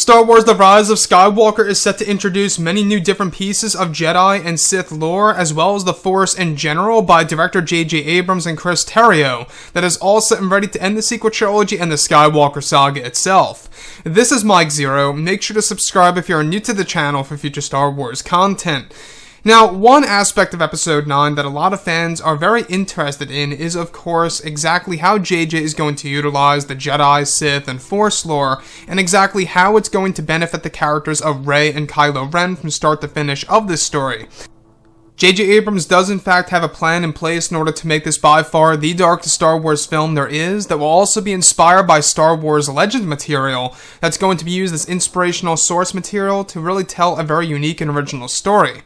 Star Wars The Rise of Skywalker is set to introduce many new different pieces of Jedi and Sith lore, as well as the Force in general, by director J.J. Abrams and Chris Terrio, that is all set and ready to end the sequel trilogy and the Skywalker saga itself. This is Mike Zero. Make sure to subscribe if you're new to the channel for future Star Wars content. Now, one aspect of Episode 9 that a lot of fans are very interested in is, of course, exactly how JJ is going to utilize the Jedi, Sith, and Force lore, and exactly how it's going to benefit the characters of Rey and Kylo Ren from start to finish of this story. J.J. Abrams does in fact have a plan in place in order to make this by far the darkest Star Wars film there is, that will also be inspired by Star Wars Legends material that's going to be used as inspirational source material to really tell a very unique and original story.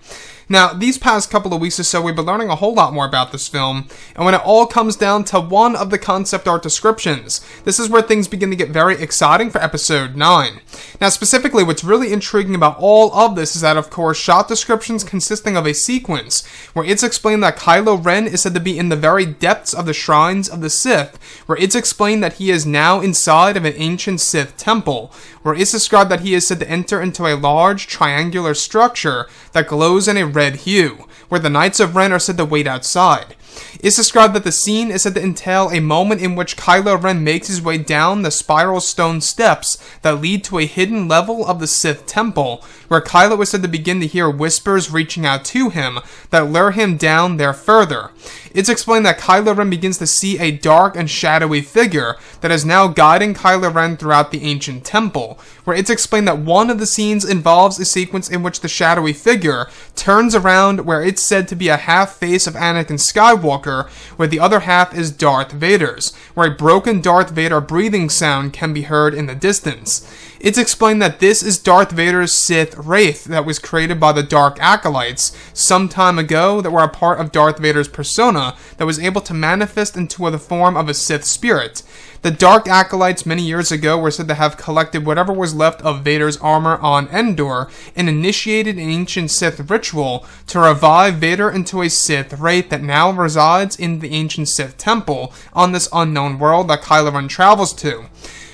Now, these past couple of weeks or so, we've been learning a whole lot more about this film, and when it all comes down to one of the concept art descriptions, this is where things begin to get very exciting for Episode 9. Now, specifically, what's really intriguing about all of this is that, of course, shot descriptions consisting of a sequence where it's explained that Kylo Ren is said to be in the very depths of the shrines of the Sith, where it's explained that he is now inside of an ancient Sith temple, where it's described that he is said to enter into a large triangular structure that glows in a red hue, where the Knights of Ren are said to wait outside. It's described that the scene is said to entail a moment in which Kylo Ren makes his way down the spiral stone steps that lead to a hidden level of the Sith temple, where Kylo is said to begin to hear whispers reaching out to him that lure him down there further. It's explained that Kylo Ren begins to see a dark and shadowy figure that is now guiding Kylo Ren throughout the ancient temple, where it's explained that one of the scenes involves a sequence in which the shadowy figure turns around, where it's said to be a half face of Anakin Skywalker, where the other half is Darth Vader's, where a broken Darth Vader breathing sound can be heard in the distance. It's explained that this is Darth Vader's Sith Wraith that was created by the Dark Acolytes some time ago, that were a part of Darth Vader's persona that was able to manifest into the form of a Sith spirit. The Dark Acolytes many years ago were said to have collected whatever was left of Vader's armor on Endor and initiated an ancient Sith ritual to revive Vader into a Sith Wraith that now resides in the ancient Sith temple on this unknown world that Kylo Ren travels to.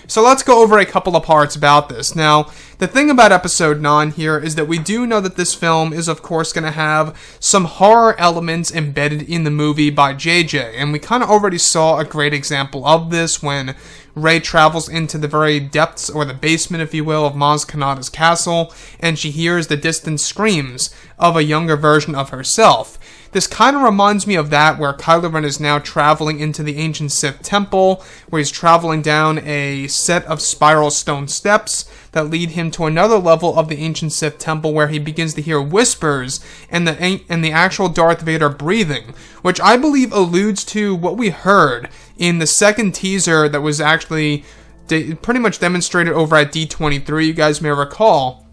So let's go over a couple of parts about this. Now, the thing about Episode 9 here is that we do know that this film is, of course, going to have some horror elements embedded in the movie by JJ, and we kind of already saw a great example of this when Rey travels into the very depths, or the basement, if you will, of Maz Kanata's castle, and she hears the distant screams of a younger version of herself. This kind of reminds me of that, where Kylo Ren is now traveling into the ancient Sith temple, where he's traveling down a set of spiral stone steps that lead him to another level of the ancient Sith temple, where he begins to hear whispers and the actual Darth Vader breathing, which I believe alludes to what we heard in the second teaser that was actually pretty much demonstrated over at D23. You guys may recall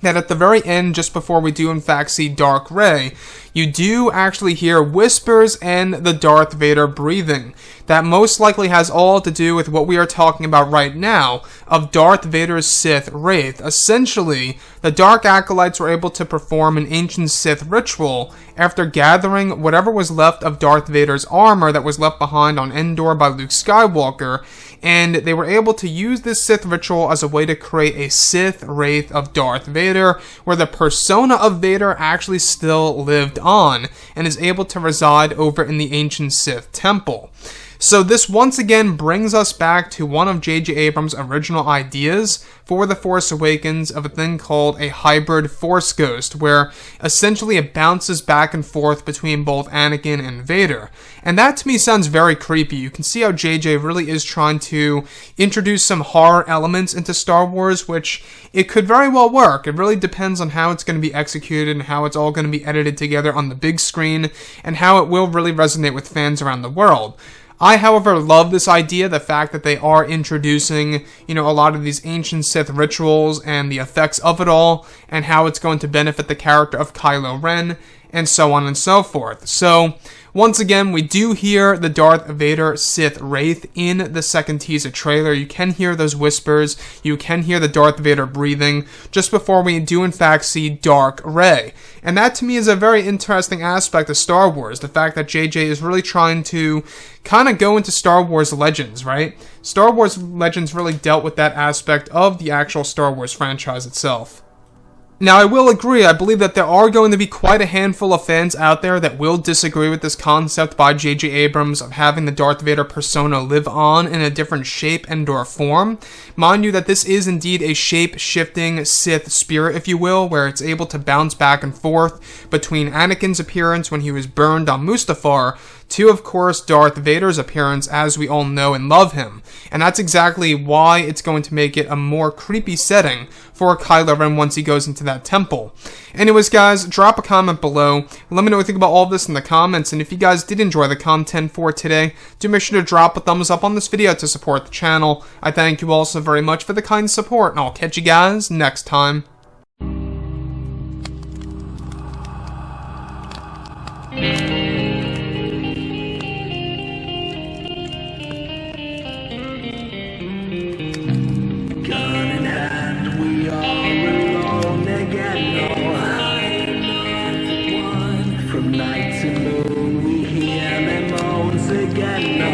that at the very end, just before we do in fact see Dark Rey, you do actually hear whispers and the Darth Vader breathing. That most likely has all to do with what we are talking about right now, of Darth Vader's Sith Wraith. Essentially, the Dark Acolytes were able to perform an ancient Sith ritual after gathering whatever was left of Darth Vader's armor that was left behind on Endor by Luke Skywalker, and they were able to use this Sith ritual as a way to create a Sith Wraith of Darth Vader, where the persona of Vader actually still lived on, and is able to reside over in the ancient Sith temple. So this once again brings us back to one of J.J. Abrams' original ideas for The Force Awakens, of a thing called a hybrid Force Ghost, where essentially it bounces back and forth between both Anakin and Vader. And that to me sounds very creepy. You can see how J.J. really is trying to introduce some horror elements into Star Wars, which it could very well work. It really depends on how it's going to be executed and how it's all going to be edited together on the big screen, and how it will really resonate with fans around the world. I, however, love this idea, the fact that they are introducing, a lot of these ancient Sith rituals and the effects of it all, and how it's going to benefit the character of Kylo Ren, and so on and so forth. So, Once again, we do hear the Darth Vader Sith Wraith in the second teaser trailer. You can hear those whispers. You can hear the Darth Vader breathing just before we do in fact see Dark Rey. And that to me is a very interesting aspect of Star Wars. The fact that JJ is really trying to kind of go into Star Wars Legends, right? Star Wars Legends really dealt with that aspect of the actual Star Wars franchise itself. Now, I will agree, I believe that there are going to be quite a handful of fans out there that will disagree with this concept by J.J. Abrams of having the Darth Vader persona live on in a different shape and or form. Mind you that this is indeed a shape-shifting Sith spirit, if you will, where it's able to bounce back and forth between Anakin's appearance when he was burned on Mustafar to, of course, Darth Vader's appearance as we all know and love him. And that's exactly why it's going to make it a more creepy setting for Kylo Ren once he goes into that temple. Anyways, guys, drop a comment below. Let me know what you think about all of this in the comments. And if you guys did enjoy the content for today, do make sure to drop a thumbs up on this video to support the channel. I thank you all so very much for the kind support, and I'll catch you guys next time. From night to moon, we hear them moans again.